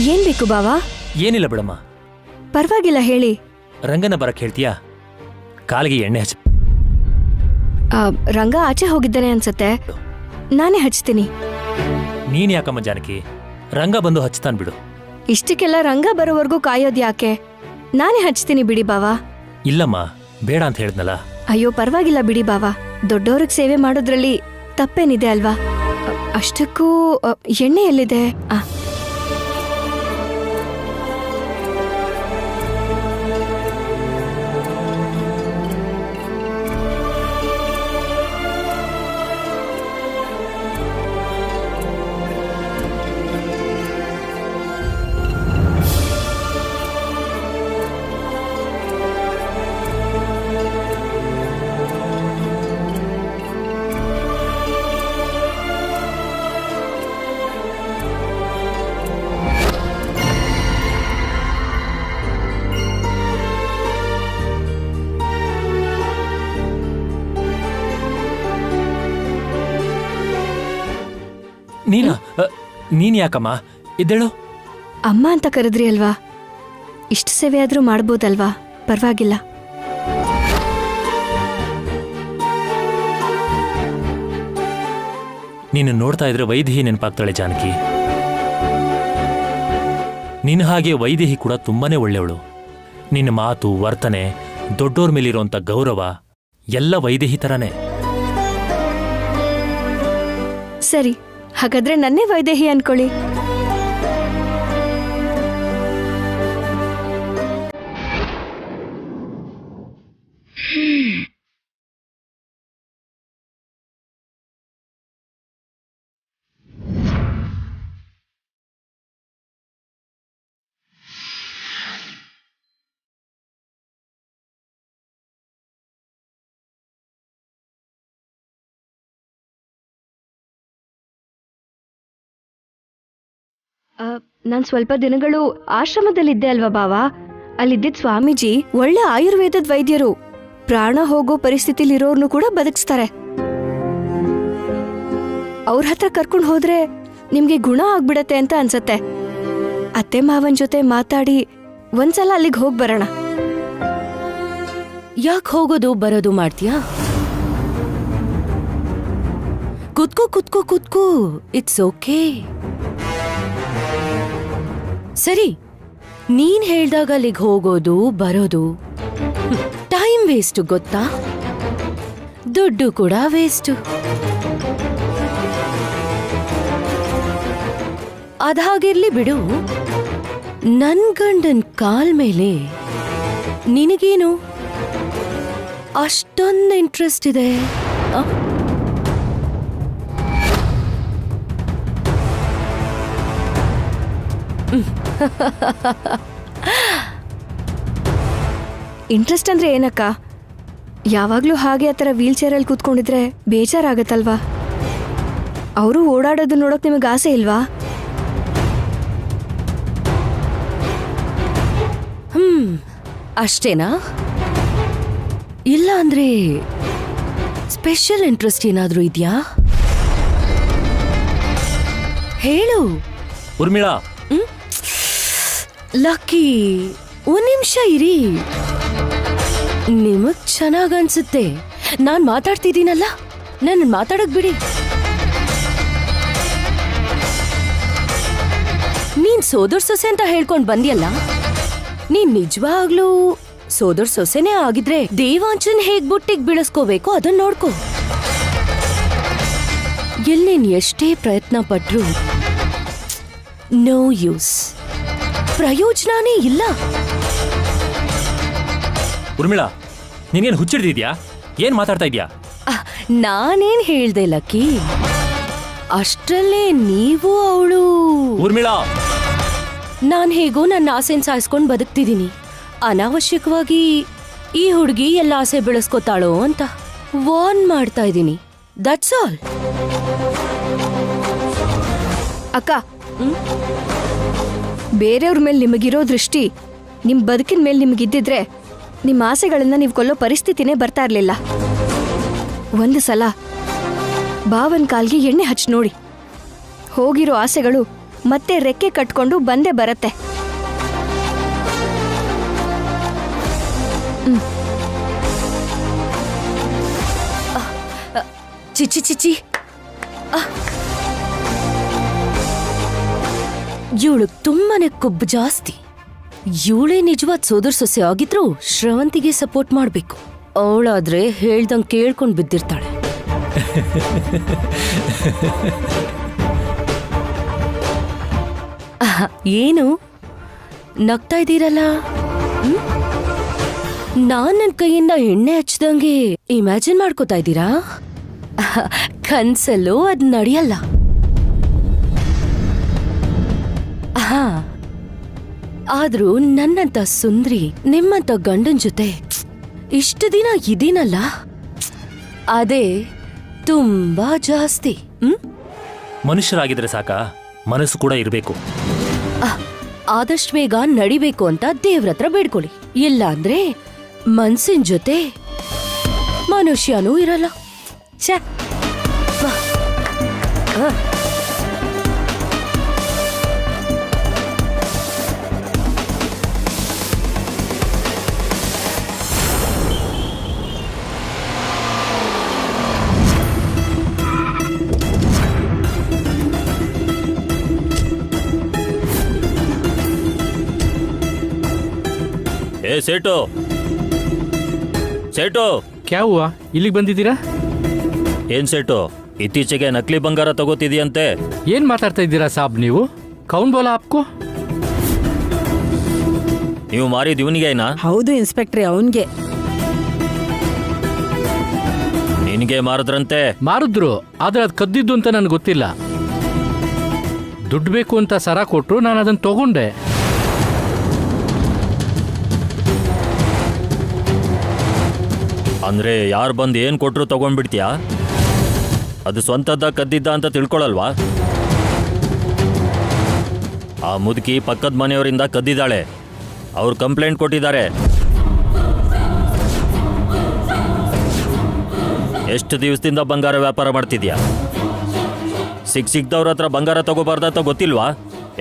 ಏನ್ ಬೇಕು ಬಾವಾ? ಏನಿಲ್ಲ ಬಿಡಮ್ಮ. ಪರವಾಗಿಲ್ಲ ಹೇಳಿ. ರಂಗನ ಬರಕ್ ಹೇಳ್ತೀಯಾ? ಕಾಲಿಗೆ ಎಣ್ಣೆ ಹಚ್ಚ. ರಂಗ ಆಚೆ ಹೋಗಿದ್ದಾನೆ ಅನ್ಸತ್ತೆ, ನಾನೇ ಹಚ್ತೀನಿ. ನೀನ್ ಯಾಕಮ್ಮ ಜಾನಕಿ, ರಂಗ ಬಂದು ಹಚ್ತಾನ್ ಬಿಡು. ಇಷ್ಟಕ್ಕೆಲ್ಲ ರಂಗ ಬರೋವರೆಗೂ ಕಾಯೋದ್ ಯಾಕೆ? ನಾನೇ ಹಚ್ತೀನಿ ಬಿಡಿ ಬಾವಾ. ಇಲ್ಲಮ್ಮ, ಬೇಡ ಅಂತ ಹೇಳಿದ್ನಲ್ಲ. ಅಯ್ಯೋ ಪರವಾಗಿಲ್ಲ ಬಿಡಿ ಬಾವಾ, ದೊಡ್ಡವ್ರಿಗೆ ಸೇವೆ ಮಾಡೋದ್ರಲ್ಲಿ ತಪ್ಪೇನಿದೆ ಅಲ್ವಾ? ಅಷ್ಟಕ್ಕೂ ಎಣ್ಣೆ ಎಲ್ಲಿದೆ? ನೀನ್ ಯಾಕಮ್ಮ ಇದ್ದೇಳು? ಅಮ್ಮ ಅಂತ ಕರೆದ್ರಿ ಅಲ್ವಾ, ಇಷ್ಟು ಸೇವೆ ಆದ್ರೂ ಮಾಡ್ಬೋದಲ್ವಾ? ಪರವಾಗಿಲ್ಲ. ನೀನು ನೋಡ್ತಾ ಇದ್ರೆ ವೈದೇಹಿ ನೆನಪಾಗ್ತಾಳೆ ಜಾನಕಿ. ನಿನ್ನ ಹಾಗೆ ವೈದೇಹಿ ಕೂಡ ತುಂಬಾನೇ ಒಳ್ಳೆಯವಳು. ನಿನ್ನ ಮಾತು, ವರ್ತನೆ, ದೊಡ್ಡೋರ್ ಮೇಲಿರುವಂತ ಗೌರವ ಎಲ್ಲ ವೈದೇಹಿ ತರಾನೇ. ಸರಿ, ಹಾಗಾದ್ರೆ ನನ್ನೇ ವೈದೇಹಿ ಅನ್ಕೊಳ್ಳಿ. ನಾನ್ ಸ್ವಲ್ಪ ದಿನಗಳು ಆಶ್ರಮದಲ್ಲಿದ್ದೆ ಅಲ್ವಾ ಬಾವಾ? ಅಲ್ಲಿದ್ದಿದ್ ಸ್ವಾಮೀಜಿ ಒಳ್ಳೆ ಆಯುರ್ವೇದದ ವೈದ್ಯರು. ಪ್ರಾಣ ಹೋಗೋ ಪರಿಸ್ಥಿತಿಲಿರೋರ್ನು ಕೂಡ ಬದುಕಿಸ್ತಾರೆ. ಅವ್ರ ಹತ್ರ ಕರ್ಕೊಂಡು ಹೋದ್ರೆ ನಿಮ್ಗೆ ಗುಣ ಆಗ್ಬಿಡತ್ತೆ ಅಂತ ಅನ್ಸತ್ತೆ. ಅತ್ತೆ ಮಾವನ್ ಜೊತೆ ಮಾತಾಡಿ ಒಂದ್ಸಲ ಅಲ್ಲಿಗೆ ಹೋಗ್ ಬರೋಣ. ಯಾಕೆ ಹೋಗೋದು ಬರೋದು ಮಾಡ್ತೀಯಾ? ಕುತ್ಕೋ ಕುತ್ಕೋ ಕುತ್ಕೋ, ಇಟ್ಸ್ ಓಕೆ. ಸರಿ, ನೀನ್ ಹೇಳ್ದಾಗ ಅಲ್ಲಿಗೆ ಹೋಗೋದು ಬರೋದು ಟೈಮ್ ವೇಸ್ಟ್ ಗೊತ್ತಾ? ದುಡ್ಡು ಕೂಡ ವೇಸ್ಟ್. ಅದಾಗಿರ್ಲಿ ಬಿಡು. ನನ್ ಗಂಡನ್ ಕಾಲ್ ಮೇಲೆ ನಿನಗೇನು ಅಷ್ಟೊಂದು ಇಂಟ್ರೆಸ್ಟ್ ಇದೆ? ಇಂಟ್ರೆಸ್ಟ್ ಅಂದ್ರೆ ಏನಕ್ಕ? ಯಾವಾಗ್ಲೂ ಹಾಗೆ ಆ ಥರ ವೀಲ್ ಚೇರಲ್ಲಿ ಕೂತ್ಕೊಂಡಿದ್ರೆ ಬೇಜಾರಾಗತ್ತಲ್ವಾ? ಅವರು ಓಡಾಡೋದು ನೋಡೋಕ್ ನಿಮಗೆ ಆಸೆ ಇಲ್ವಾ? ಅಷ್ಟೇನಾ? ಇಲ್ಲ ಅಂದ್ರೆ ಸ್ಪೆಷಲ್ ಇಂಟ್ರೆಸ್ಟ್ ಏನಾದ್ರೂ ಇದೆಯಾ? ಹೇಳು. ಉರ್ಮಿಳಾ. ಲಕ್ಕಿ, ಒಂದ್ ನಿಮಿಷ ಇರಿ. ನಿಮಗ್ ಚೆನ್ನಾಗನ್ಸುತ್ತೆ. ನಾನ್ ಮಾತಾಡ್ತಿದ್ದೀನಲ್ಲ, ನನ್ನ ಮಾತಾಡಕ್ ಬಿಡಿ. ನೀನ್ ಸೋದರ್ ಸೊಸೆ ಅಂತ ಹೇಳ್ಕೊಂಡ್ ಬಂದ್ಯಲ್ಲ, ನೀನ್ ನಿಜವಾಗ್ಲೂ ಸೋದರ್ ಸೊಸೆನೇ ಆಗಿದ್ರೆ ದೇವಾಂಚನ್ ಹೇಗ್ ಬುಟ್ಟಿಗ್ ಬೀಳಿಸ್ಕೋಬೇಕು ಅದನ್ನ ನೋಡ್ಕೋ. ಎಲ್ಲಿನ್ ಎಷ್ಟೇ ಪ್ರಯತ್ನ ಪಟ್ರು ನೋ ಯೂಸ್, ಪ್ರಯೋಜನನೇ ಇಲ್ಲ. ಉರ್ಮಿಳಾ, ನೀನೇನು ಹುಚ್ಚಿಡ್ದಿದ್ಯಾ? ಏನ್ ಮಾತಾಡ್ತಾ ಇದ್ಯಾ? ನಾನೇನ್ ಹೇಳ್ದೆ ಲಕ್ಕಿ, ಅಷ್ಟ್ರಲ್ಲೇ ನೀವು ಅವಳು. ಉರ್ಮಿಳಾ, ನಾನ್ ಹೇಗೋ ನನ್ನ ಆಸೆನ್ ಸಾಯಿಸ್ಕೊಂಡ್ ಬದುಕ್ತಿದ್ದೀನಿ. ಅನಾವಶ್ಯಕವಾಗಿ ಈ ಹುಡುಗಿ ಎಲ್ಲ ಆಸೆ ಬೆಳೆಸ್ಕೊತಾಳೋ ಅಂತ ವಾರ್ನ್ ಮಾಡ್ತಾ ಇದ್ದೀನಿ. That's all. ಅಕ್ಕ, ಬೇರೆಯವ್ರ ಮೇಲೆ ನಿಮಗಿರೋ ದೃಷ್ಟಿ ನಿಮ್ ಬದುಕಿನ ಮೇಲೆ ನಿಮಗಿದ್ದಿದ್ರೆ ನಿಮ್ಮ ಆಸೆಗಳನ್ನ ನೀವು ಕೊಲ್ಲೋ ಪರಿಸ್ಥಿತಿನೇ ಬರ್ತಾ ಇರ್ಲಿಲ್ಲ. ಒಂದು ಸಲ ಬಾವನ್ ಕಾಲ್ಗೆ ಎಣ್ಣೆ ಹಚ್ಚಿ ನೋಡಿ, ಹೋಗಿರೋ ಆಸೆಗಳು ಮತ್ತೆ ರೆಕ್ಕೆ ಕಟ್ಕೊಂಡು ಬಂದೇ ಬರತ್ತೆ. ಚಿಚ್ಚಿ ಚಿಚ್ಚಿ, ಇವಳು ತುಂಬಾನೇ ಕೊಬ್ಬು ಜಾಸ್ತಿ. ಇವಳೇ ನಿಜವಾದ ಸೋದರ ಸೊಸೆ ಆಗಿದ್ರು ಶ್ರವಂತಿಗೆ ಸಪೋರ್ಟ್ ಮಾಡ್ಬೇಕು. ಅವಳಾದ್ರೆ ಹೇಳ್ದಂಗ್ ಕೇಳ್ಕೊಂಡ್ ಬಿದ್ದಿರ್ತಾಳೆ. ಏನು ನಗ್ತಾ ಇದ್ದೀರಲ್ಲ? ನಾನ್ ನನ್ ಕೈಯಿಂದ ಎಣ್ಣೆ ಹಚ್ಚಿದಂಗೆ ಇಮ್ಯಾಜಿನ್ ಮಾಡ್ಕೋತಾ ಇದ್ದೀರಾ? ಕನ್ಸಲ್ಲೂ ಅದ್ ನಡೆಯಲ್ಲ. ಆದ್ರೂ ನನ್ನಂತ ಸುಂದ್ರಿ ನಿಮ್ಮಂತ ಗಂಡನ್ ಜೊತೆ ಇಷ್ಟು ದಿನ ಇದೀನಲ್ಲ, ಅದೇ ತುಂಬಾ ಜಾಸ್ತಿ. ಮನುಷ್ಯರಾಗಿದ್ರೆ ಸಾಕ, ಮನಸ್ಸು ಕೂಡ ಇರಬೇಕು. ಆದಷ್ಟು ಬೇಗ ನಡಿಬೇಕು ಅಂತ ದೇವ್ರತ್ರ ಬೇಡ್ಕೊಳ್ಳಿ. ಇಲ್ಲ ಅಂದ್ರೆ ಮನ್ಸಿನ ಜೊತೆ ಮನುಷ್ಯನೂ ಇರಲ್ಲ. ಛೆ. ಏ ಸೇಟು, ಸೇಟು, ಕ್ಯಾ ಹುವಾ? ಇಲ್ಲಿಗೆ ಬಂದಿದ್ದೀರಾ? ಏನ್ ಸೇಟು, ಇತ್ತೀಚೆಗೆ ನಕಲಿ ಬಂಗಾರ ತಗೋತಿದೀಯಂತೆ? ಏನ್ ಮಾತಾಡ್ತಾ ಇದ್ದೀರಾ ಸಾಬ್ ನೀವು? ಕೌನ್ ಬೋಲಾ ಆಪ್ಕೋ? ನೀವು ಮಾರಿದ ಇವನಿಗೇನಾ? ಹೌದು ಇನ್ಸ್ಪೆಕ್ಟ್ರೆ, ಅವನ್ಗೆ. ನಿನಗೆ ಮಾರದ್ರಂತೆ? ಮಾರಿದ್ರು, ಆದ್ರೆ ಅದು ಕದ್ದಿದ್ದು ಅಂತ ನನ್ಗೆ ಗೊತ್ತಿಲ್ಲ. ದುಡ್ಡು ಬೇಕು ಅಂತ ಸರ ಕೊಟ್ರು, ನಾನು ಅದನ್ನ ತಗೊಂಡೆ. ಅಂದ್ರೆ ಯಾರು ಬಂದು ಏನ್ ಕೊಟ್ರು ತಗೊಂಡ್ಬಿಡ್ತೀಯಾ? ಅದು ಸ್ವಂತದ್ದ ಕದ್ದಿದ್ದ ಅಂತ ತಿಳ್ಕೊಳಲ್ವಾ? ಆ ಮುದುಕಿ ಪಕ್ಕದ ಮನೆಯವರಿಂದ ಕದ್ದಿದ್ದಾಳೆ. ಅವ್ರು ಕಂಪ್ಲೇಂಟ್ ಕೊಟ್ಟಿದ್ದಾರೆ. ಎಷ್ಟು ದಿವಸದಿಂದ ಬಂಗಾರ ವ್ಯಾಪಾರ ಮಾಡ್ತಿದ್ಯಾ? ಸಿಕ್ದವ್ರ ಹತ್ರ ಬಂಗಾರ ತಗೋಬಾರ್ದಂತ ಗೊತ್ತಿಲ್ವಾ?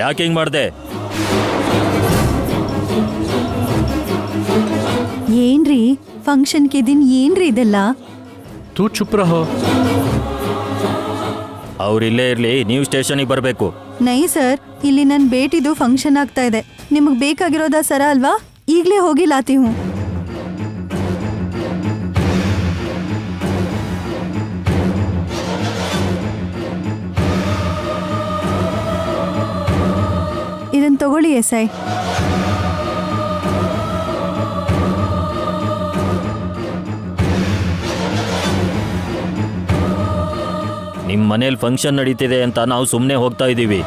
ಯಾಕೆ ಹಿಂಗ್ ಮಾಡ್ದೆ? ಏನ್ರಿ ಫಂಕ್ಷನ್ಗೆ ದಿನ ಏನ್ರಿ ಇದೆಲ್ಲ? ತೂ ಚುಪ್ ರಹೋ. ಅವ್ರಿಲ್ಲೇ ಇರ್ಲಿ, ನೀವು ಸ್ಟೇಷನಿಗೆ ಬರಬೇಕು. ನೈ ಸರ್, ಇಲ್ಲಿ ನನ್ನ ಬೇಟಿದು ಫಂಕ್ಷನ್ ಆಗ್ತಾ ಇದೆ. ನಿಮಗೆ ಬೇಕಾಗಿರೋದ ಸರ ಅಲ್ವಾ? ಈಗಲೇ ಹೋಗಿ ಲಾತಿ ಹೂँ. ಇದನ್ನ ತಗೊಳ್ಳಿ ಎಸ್ಐ. ನಿಮ್ಮ ಮನೇಲಿ ಫಂಕ್ಷನ್ ನಡೀತಿದೆ ಅಂತ ನಾವು ಸುಮ್ಮನೆ ಹೋಗ್ತಾ ಇದ್ದೀವಿ.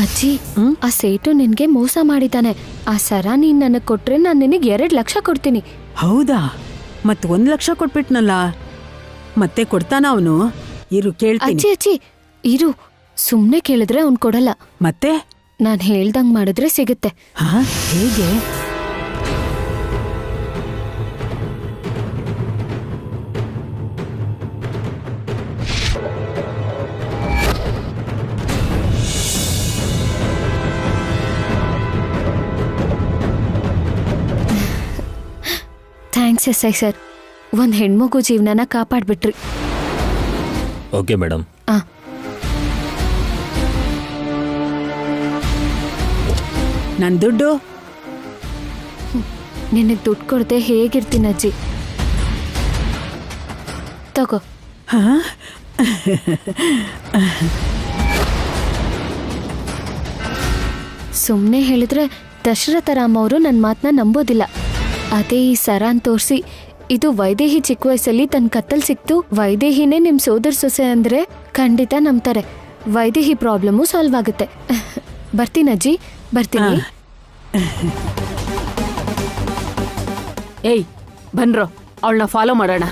ಅಜ್ಜಿ, ಆ ಸೇಟು ನಿನ್ಗೆ ಮೋಸ ಮಾಡಿದ್ದಾನೆ. ಆ ಸರ ನೀನ್ ನನಗ್ ಕೊಟ್ರೆ ನಾನ್ ನಿನಗೆ 2 ಲಕ್ಷ ಕೊಡ್ತೀನಿ. ಹೌದಾ? ಮತ್ 1 ಲಕ್ಷ ಕೊಟ್ಬಿಟ್ನಲ್ಲ, ಮತ್ತೆ ಕೊಡ್ತಾನ ಅವನು? ಇರು ಕೇಳ್ತೀನಿ. ಅಜ್ಜಿ ಅಜ್ಜಿ ಇರು, ಸುಮ್ನೆ ಕೇಳಿದ್ರೆ ಅವ್ನ್ ಕೊಡಲ್ಲ. ಮತ್ತೆ ನಾನ್ ಹೇಳ್ದಂಗ್ ಮಾಡಿದ್ರೆ ಸಿಗುತ್ತೆ. ಹೇಗೆ? ಥ್ಯಾಂಕ್ಸ್ ಎಸ್ಐ ಸರ್, ಒಂದ್ ಹೆಣ್ಮಗು ಜೀವನನ ಕಾಪಾಡ್ಬಿಟ್ರಿ. Okay madam. ನನ್ ದುಡ್ಡು? ನಿನಗೆ ದುಡ್ಡು ಕೊಡದೆ ಹೇಗಿರ್ತೀನಿ ಅಜ್ಜಿ? ತಗೋ. ಸುಮ್ಮನೆ ಹೇಳಿದ್ರೆ ದಶರಥ ರಾಮ ಅವರು ನನ್ನ ಮಾತನ್ನ ನಂಬೋದಿಲ್ಲ. ಅದೇ ಈ ಸರಾನ್ ತೋರಿಸಿ, ಇದು ವೈದೇಹಿ ಚಿಕ್ಕ ವಯಸ್ಸಲ್ಲಿ ತನ್ನ ಕತ್ತಲ್ ಸಿಕ್ತು, ವೈದೇಹಿನೇ ನಿಮ್ಮ ಸೋದರ ಸೊಸೆ ಅಂದ್ರೆ ಖಂಡಿತ ನಂಬ್ತಾರೆ. ವೈದೇಹಿ ಪ್ರಾಬ್ಲಮ್ಮು ಸಾಲ್ವ್ ಆಗುತ್ತೆ. ಬರ್ತೀನಿ ಅಜ್ಜಿ, ಬರ್ತೀನಿ. ಏಯ್ ಬನ್ರೋ, ಅವಳನ್ನ ಫಾಲೋ ಮಾಡೋಣ.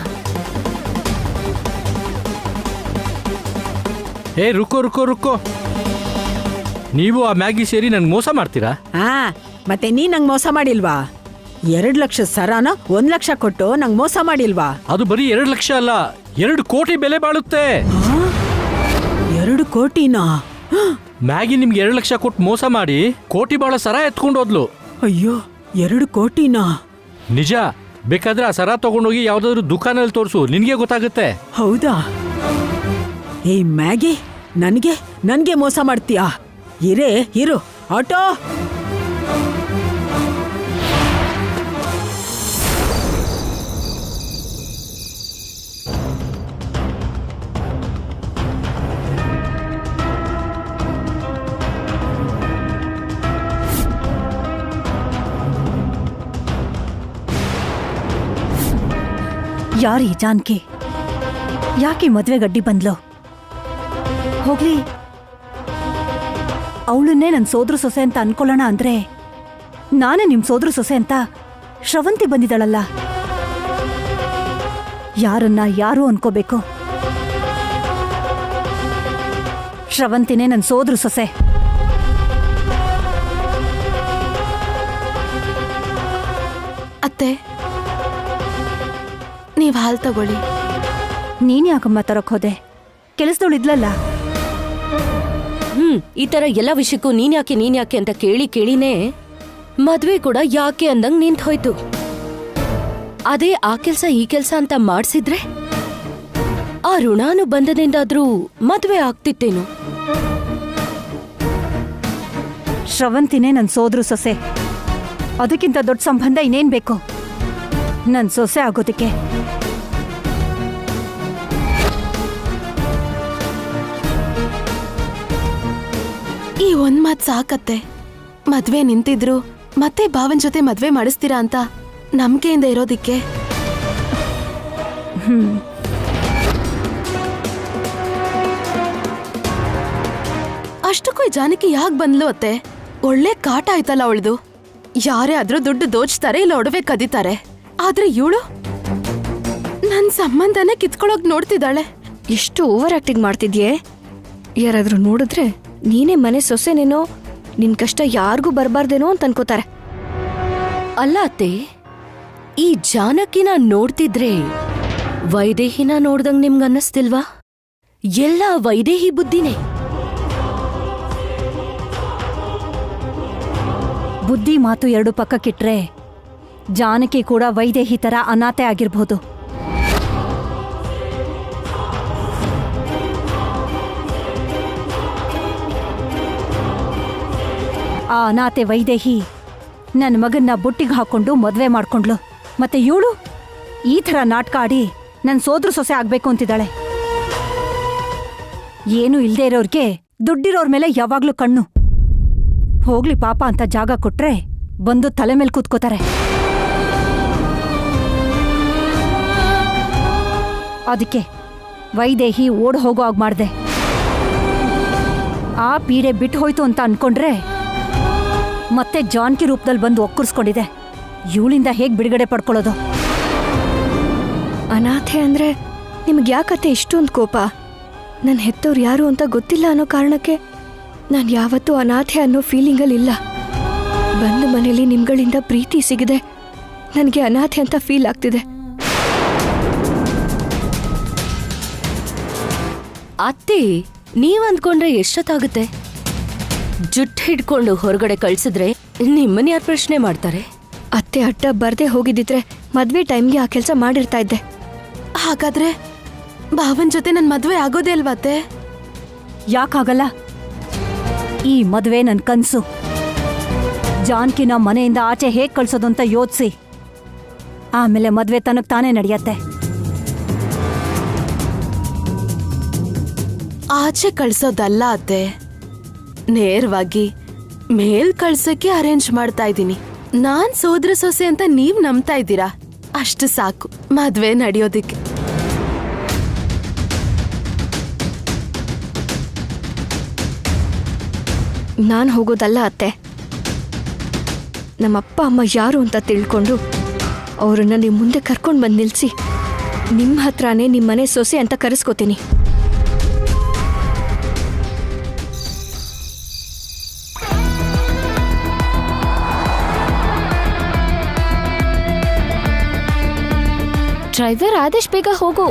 ಏ ರುಕೋ ರುಕೋ ರುಕೋ, ನೀವು ಆ ಮ್ಯಾಗಿ ಸೇರಿ ನನ್ಗೆ ಮೋಸ ಮಾಡ್ತೀರಾ? ಮತ್ತೆ ನೀ ನಂಗೆ ಮೋಸ ಮಾಡಿಲ್ವಾ? 2 ಲಕ್ಷ ಸರಾನ 1 ಲಕ್ಷ ಕೊಟ್ಟು ನಂಗೆ ಮೋಸ ಮಾಡಿಲ್ವಾ? ಅದು ಬರೀ 2 ಲಕ್ಷ ಅಲ್ಲ, 2 ಕೋಟಿ ಬೆಲೆ ಬಾಳುತ್ತೆ. 2 ಕೋಟಿನಾ? ಮ್ಯಾಗಿ ನಿಮ್ಗೆ 2 ಲಕ್ಷ ಕೊಟ್ಟು ಮೋಸ ಮಾಡಿ ಕೋಟಿ ಬಾಳ ಸರ ಎತ್ಕೊಂಡು ಹೋದ್ಲು. ಅಯ್ಯೋ, 2 ಕೋಟಿನಾ? ನಿಜ. ಬೇಕಾದ್ರೆ ಆ ಸರ ತಗೊಂಡೋಗಿ ಯಾವ್ದಾದ್ರು ದುಕಾನಲ್ಲಿ ತೋರಿಸು, ನಿನ್ಗೆ ಗೊತ್ತಾಗುತ್ತೆ. ಹೌದಾ? ಏಯ್ ಮ್ಯಾಗಿ, ನನ್ಗೆ ಮೋಸ ಮಾಡ್ತೀಯಾ? ಇರು ಆಟೋ. ಯಾರೀ ಜಾನ್ಕಿ? ಯಾಕೆ ಮದ್ವೆ ಗಡ್ಡಿ ಬಂದ್ಲು? ಹೋಗ್ಲಿ, ಅವಳನ್ನೇ ನನ್ನ ಸೋದ್ರ ಸೊಸೆ ಅಂತ ಅನ್ಕೊಳ್ಳೋಣ ಅಂದ್ರೆ ನಾನೇ ನಿಮ್ ಸೋದ್ರ ಸೊಸೆ ಅಂತ ಶ್ರವಂತಿ ಬಂದಿದ್ದಾಳಲ್ಲ. ಯಾರನ್ನ ಯಾರು ಅನ್ಕೋಬೇಕು? ಶ್ರವಂತಿನೇ ನನ್ನ ಸೋದ್ರ ಸೊಸೆ. ಅತ್ತೆ, ನೀವ್ ಹಾಲ್ ತಗೊಳ್ಳಿ. ನೀನ್ ಯಾಕಮ್ಮ ತರಕ್ ಹೋದೆ? ಕೆಲಸದವಳು ಇದ್ಲಲ್ಲ. ಈ ತರ ಎಲ್ಲ ವಿಷಯಕ್ಕೂ ನೀನ್ ಯಾಕೆ ಅಂತ ಕೇಳಿನೇ ಮದ್ವೆ ಕೂಡ ಯಾಕೆ ಅಂದಂಗ್ ನಿಂತ್ ಹೋಯ್ತು. ಅದೇ ಆ ಕೆಲ್ಸ ಈ ಕೆಲ್ಸ ಅಂತ ಮಾಡ್ಸಿದ್ರೆ ಆ ಋಣಾನುಬಂಧದಿಂದಾದ್ರೂ ಮದ್ವೆ ಆಗ್ತಿತ್ತೇನು? ಶ್ರವಂತಿನೇ ನನ್ನ ಸೋದ್ರ ಸೊಸೆ. ಅದಕ್ಕಿಂತ ದೊಡ್ಡ ಸಂಬಂಧ ಇನ್ನೇನ್ ಬೇಕು ನನ್ ಸೊಸೆ ಆಗೋದಕ್ಕೆ? ಈ ಒಂದ್ ಮಾತ್ ಸಾಕತ್ತೆ. ಮದ್ವೆ ನಿಂತಿದ್ರು ಮತ್ತೆ ಭಾವನ್ ಜೊತೆ ಮದ್ವೆ ಮಾಡಿಸ್ತೀರಾ ಅಂತ ನಂಬಿಕೆಯಿಂದ ಇರೋದಿಕ್ಕೆ. ಅಷ್ಟಕ್ಕೂ ಜಾನಕಿ ಯಾಕೆ ಬಂದ್ಲು ಅತ್ತೆ? ಒಳ್ಳೆ ಕಾಟ ಆಯ್ತಲ್ಲ ಅವಳ್ದು. ಯಾರೇ ಆದ್ರೂ ದುಡ್ಡು ದೋಚ್ತಾರೆ, ಇಲ್ಲ ಒಡವೆ ಕದೀತಾರೆ. ಆದ್ರೆ ಇವಳು ನನ್ ಸಂಬಂಧನೇ ಕಿತ್ಕೊಳ್ಳೋಕ್ ನೋಡ್ತಿದ್ದಾಳೆ. ಎಷ್ಟು ಓವರ್ ಆಕ್ಟಿಂಗ್ ಮಾಡ್ತಿದ್ಯೆ? ಯಾರಾದ್ರೂ ನೋಡಿದ್ರೆ ನೀನೇ ಮನೆ ಸೊಸೆನೇನೋ, ನಿನ್ ಕಷ್ಟ ಯಾರಿಗೂ ಬರ್ಬಾರ್ದೇನೋ ಅಂತ ಅನ್ಕೋತಾರೆ. ಅಲ್ಲ ಅತ್ತೆ, ಈ ಜಾನಕಿನ ನೋಡ್ತಿದ್ರೆ ವೈದೇಹಿನ ನೋಡ್ದಂಗ್ ನಿಮ್ಗ ಅನ್ನಿಸ್ತಿಲ್ವಾ? ಎಲ್ಲ ವೈದೇಹಿ ಬುದ್ಧಿನೇ. ಬುದ್ಧಿ ಮಾತು ಎರಡು ಪಕ್ಕಕ್ಕಿಟ್ರೆ ಜಾನಕಿ ಕೂಡ ವೈದೇಹಿ ತರ ಅನಾಥೆ ಆಗಿರ್ಬಹುದು. ಆ ಅನಾಥೆ ವೈದೇಹಿ ನನ್ನ ಮಗನ್ನ ಬುಟ್ಟಿಗೆ ಹಾಕೊಂಡು ಮದ್ವೆ ಮಾಡ್ಕೊಂಡ್ಲು. ಮತ್ತೆ ಇವಳು ಈ ಥರ ನಾಟಕ ಆಡಿ ನನ್ನ ಸೋದ್ರ ಸೊಸೆ ಆಗ್ಬೇಕು ಅಂತಿದ್ದಾಳೆ. ಏನು ಇಲ್ದೇ ಇರೋರ್ಗೆ ದುಡ್ಡಿರೋರ್ ಮೇಲೆ ಯಾವಾಗ್ಲೂ ಕಣ್ಣು. ಹೋಗ್ಲಿ ಪಾಪ ಅಂತ ಜಾಗ ಕೊಟ್ರೆ ಬಂದು ತಲೆ ಮೇಲೆ ಕೂತ್ಕೋತಾರೆ. ಅದಕ್ಕೆ ವೈದೇಹಿ ಓಡ್ ಹೋಗೋ ಹಾಗೆ ಮಾಡ್ದೆ. ಆ ಪೀಡೆ ಬಿಟ್ಟು ಹೋಯ್ತು ಅಂತ ಅನ್ಕೊಂಡ್ರೆ ಮತ್ತೆ ಜಾನ್ಕಿ ರೂಪದಲ್ಲಿ ಬಂದು ಒಕ್ಕರ್ಸ್ಕೊಂಡಿದೆ. ಇವಳಿಂದ ಹೇಗ್ ಬಿಡುಗಡೆ ಪಡ್ಕೊಳ್ಳೋದು? ಅನಾಥೆ ಅಂದ್ರೆ ನಿಮ್ಗೆ ಯಾಕತ್ತೆ ಇಷ್ಟೊಂದು ಕೋಪ? ನನ್ನ ಹೆತ್ತವ್ರು ಯಾರು ಅಂತ ಗೊತ್ತಿಲ್ಲ ಅನ್ನೋ ಕಾರಣಕ್ಕೆ ನಾನು ಯಾವತ್ತೂ ಅನಾಥೆ ಅನ್ನೋ ಫೀಲಿಂಗಲ್ಲಿ ಇಲ್ಲ. ಬಂದ ಮನೇಲಿ ನಿಮ್ಗಳಿಂದ ಪ್ರೀತಿ ಸಿಗದೆ ನನಗೆ ಅನಾಥೆ ಅಂತ ಫೀಲ್ ಆಗ್ತಿದೆ. ಅತ್ತೆ, ನೀವ್ ಅಂದ್ಕೊಂಡ್ರೆ ಎಷ್ಟೊತ್ತಾಗುತ್ತೆ? ಜುಟ್ಟು ಹಿಡ್ಕೊಂಡು ಹೊರಗಡೆ ಕಳ್ಸಿದ್ರೆ ನಿಮ್ಮನ್ನ ಯಾರು ಪ್ರಶ್ನೆ ಮಾಡ್ತಾರೆ? ಅತ್ತೆ ಅಡ್ಡ ಬರ್ದೆ ಹೋಗಿದ್ದಿದ್ರೆ ಮದ್ವೆ ಟೈಮ್ಗೆ ಆ ಕೆಲಸ ಮಾಡಿರ್ತಾ ಇದ್ದೆ. ಹಾಗಾದ್ರೆ ಭಾವನ್ ಜೊತೆ ನನ್ ಮದ್ವೆ ಆಗೋದೇ ಅಲ್ವಾ ಅತ್ತೆ? ಯಾಕಾಗಲ್ಲ? ಈ ಮದ್ವೆ ನನ್ ಕನ್ಸು. ಜಾನ್ಕಿನ ಮನೆಯಿಂದ ಆಚೆ ಹೇಗ್ ಕಳ್ಸೋದು ಅಂತ ಯೋಚಿಸಿ ಆಮೇಲೆ ಮದ್ವೆ ತನಕ್ ತಾನೇ ನಡೆಯತ್ತೆ. ಆಚೆ ಕಳ್ಸೋದಲ್ಲ ಅತ್ತೆ, ನೇರವಾಗಿ ಮೇಲ್ ಕಳ್ಸಕ್ಕೆ ಅರೇಂಜ್ ಮಾಡ್ತಾ ಇದ್ದೀನಿ. ನಾನ್ ಸೋದ್ರ ಸೊಸೆ ಅಂತ ನೀವ್ ನಂಬ್ತಾ ಇದ್ದೀರಾ, ಅಷ್ಟು ಸಾಕು ಮದ್ವೆ ನಡೆಯೋದಿಕ್ಕೆ. ನಾನು ಹೋಗೋದಲ್ಲ ಅತ್ತೆ. ನಮ್ಮಪ್ಪ ಅಮ್ಮ ಯಾರು ಅಂತ ತಿಳ್ಕೊಂಡು ಅವರನ್ನ ನಿಮ್ಮ ಮುಂದೆ ಕರ್ಕೊಂಡು ಬಂದು ನಿಲ್ಲಿಸಿ ನಿಮ್ಮ ಹತ್ರನೇ ನಿಮ್ಮ ಮನೆ ಸೊಸೆ ಅಂತ ಕರೆಸ್ಕೋತೀನಿ. ಡ್ರೈವರ್ ಆದಷ್ಟು ಬೇಗ ಹೋಗು.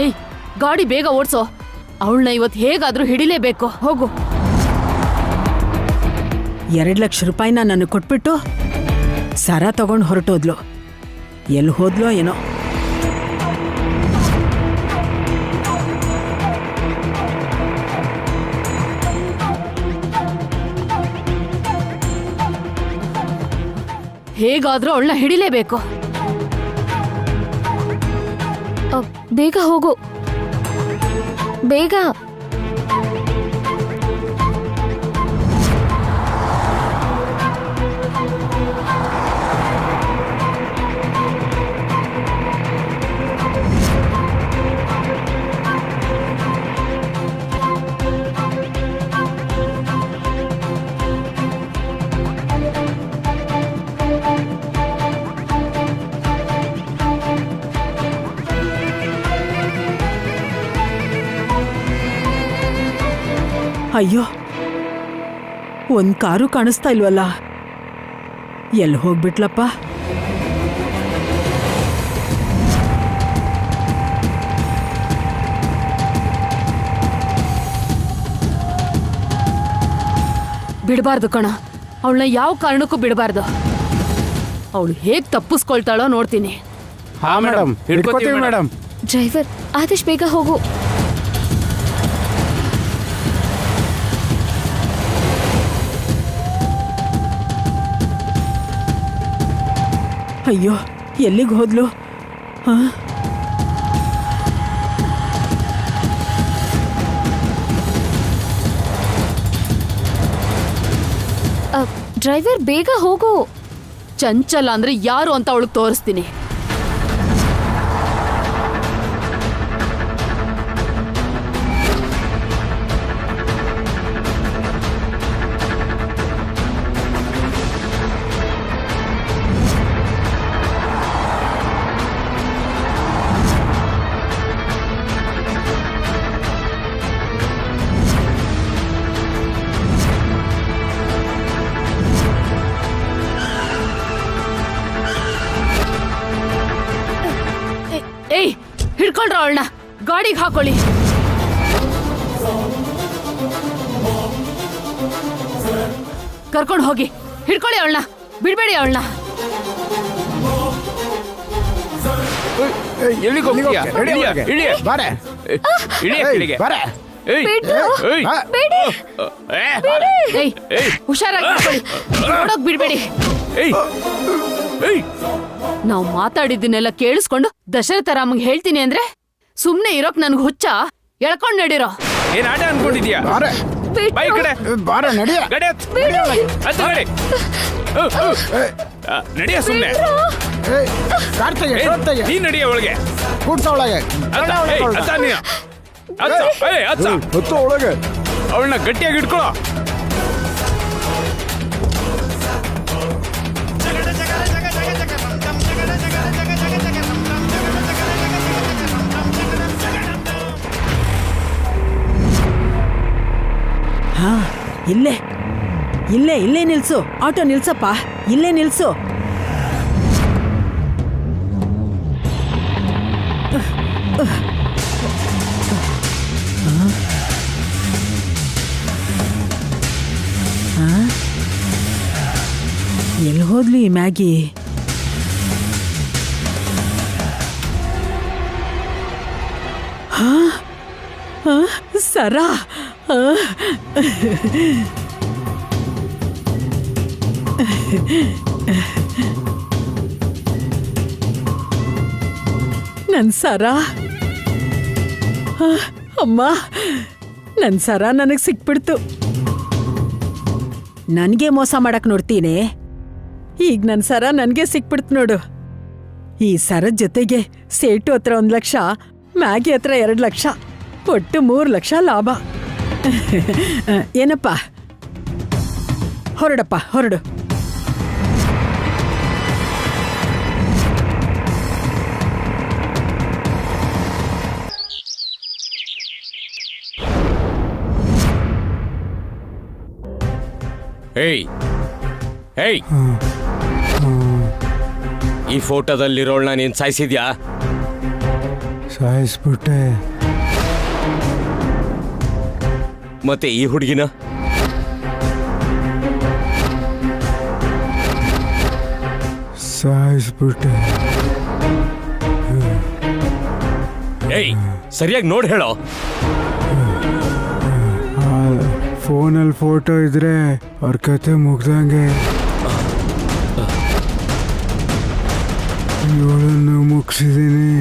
ಏಯ್, ಗಾಡಿ ಬೇಗ ಓಡ್ಸೋ. ಅವಳನ್ನ ಇವತ್ತು ಹೇಗಾದ್ರೂ ಹಿಡಿಲೇಬೇಕು. ಹೋಗು. 2 ಲಕ್ಷ ರೂಪಾಯಿನ ನನಗೆ ಕೊಟ್ಬಿಟ್ಟು ಸರ ತಗೊಂಡು ಹೊರಟೋದ್ಲು. ಎಲ್ಲಿ ಹೋದ್ಲೋ ಏನೋ. ಹೇಗಾದ್ರೂ ಅವಳನ್ನ ಹಿಡಿಲೇಬೇಕು. ಬೇಗ ಹೋಗು, ಬೇಗ. ಅಯ್ಯೋ, ಒಂದ್ ಕಾರು ಕಾಣಿಸ್ತಾ ಇಲ್ವಲ್ಲ. ಎಲ್ಲಿ ಹೋಗ್ಬಿಟ್ಲಪ್ಪ? ಬಿಡಬಾರ್ದು ಕಣ, ಅವಳನ್ನ ಯಾವ ಕಾರಣಕ್ಕೂ ಬಿಡಬಾರ್ದು. ಅವಳು ಹೇಗ್ ತಪ್ಪಿಸ್ಕೊಳ್ತಾಳೋ ನೋಡ್ತೀನಿ. ಹಾ ಮೇಡಮ್, ಹಿಡ್ಕೊತೀವಿ ಮೇಡಮ್. ಡ್ರೈವರ್ ಆದಷ್ಟು ಬೇಗ ಹೋಗು. ಅಯ್ಯೋ, ಎಲ್ಲಿಗೆ ಹೋದ್ಲು? ಡ್ರೈವರ್ ಬೇಗ ಹೋಗು. ಚಂಚಲ ಅಂದ್ರೆ ಯಾರು ಅಂತ ಅವಳಿಗೆ ತೋರಿಸ್ತೀನಿ. ಏಯ್, ಹಿಡ್ಕೊಳ್ರ ಅವಳನ್ನ, ಗಾಡಿಗೆ ಹಾಕೊಳ್ಳಿ. ಕರ್ಕೊಂಡು ಹೋಗಿ, ಹಿಡ್ಕೊಳ್ಳಿ ಅವಳನ್ನ, ಬಿಡ್ಬೇಡಿ ಅವಳನ್ನ. ಎಲ್ಲಿಗೆ ಹೋಗ್ತೀಯಾ? ಇಳಿ ಬಾರೆ, ಇಳಿ ಕೆಳಗೆ ಬಾರೆ. ಹುಷಾರಾಗಿ ನೋಡೋಕ್ ಬಿಡ್ಬೇಡಿ. ನಾವು ಮಾತಾಡಿದ್ದನ್ನೆಲ್ಲ ಕೇಳಿಸ್ಕೊಂಡು ದಶರಥ ರಾಮಗೆ ಹೇಳ್ತೀನಿ ಅಂದ್ರೆ ಸುಮ್ನೆ ಇರೋಕ್ ನನ್ಗೆ ಹುಚ್ಚ? ಎಳ್ಕೊಂಡ್ ನಡೀರೋ. ಏನ್ ಆಟ ಅನ್ಕೊಂಡಿದ್ಯಾ? ಬೈ ಕಡೆ ಬಾರ, ನಡಿಯ ನಡಿಯ, ಸುಮ್ನೆ ನೀ ನಡಿಯ ಒಳಗೆ ಕೂಡ್ಸ ಒಳಗೆ. ಒಳಗೆ ಅವಳನ್ನ ಗಟ್ಟಿಯಾಗಿ ಇಟ್ಕೊಳ್ಳೋ. ಹಾ, ಇಲ್ಲೇ ಇಲ್ಲೇ ಇಲ್ಲೇ ನಿಲ್ಸು. ಆಟೋ ನಿಲ್ಸಪ್ಪ, ಇಲ್ಲೇ ನಿಲ್ಸು. ಎಲ್ಲಿ ಹೋದ್ಲಿ ಈ ಮ್ಯಾಗಿ? ಸರ, ನನ್ ಸರ, ಅಮ್ಮ, ನನ್ ಸರ ನನಗ್ ಸಿಕ್ಬಿಡ್ತು. ನನ್ಗೆ ಮೋಸ ಮಾಡಕ್ ನೋಡ್ತೀನಿ, ಈಗ ನನ್ ಸರ ನನ್ಗೆ ಸಿಕ್ಬಿಡ್ತು ನೋಡು. ಈ ಸರದ ಜೊತೆಗೆ ಸೇಟು ಹತ್ರ 1 ಲಕ್ಷ, ಮ್ಯಾಗಿ ಹತ್ರ 2 ಲಕ್ಷ, ಒಟ್ಟು 3 ಲಕ್ಷ ಲಾಭ. ಏನಪ್ಪ, ಹೊರಡಪ್ಪ, ಹೊರಡು. ಏಯ್ ಏಯ್ ಈ ಫೋಟೋದಲ್ಲಿರೋಳ್ನ ನೀನ್ ಸಾಯಿಸಿದ್ಯಾ? ಸಾಯಿಸ್ಬಿಟ್ಟೆ. ಮತ್ತೆ ಈ ಹುಡುಗಿನ? ಸಾಯಿಸ್ಬಿಟ್ಟೆ. ಏಯ್, ಸರಿಯಾಗಿ ನೋಡಿ ಹೇಳೋ. ಫೋನಲ್ಲಿ ಫೋಟೋ ಇದ್ರೆ ಅವ್ರ ಕತೆ ಮುಗ್ದಂಗೆ. ಇವಳನ್ನು ಮುಗಿಸಿದೀನಿ.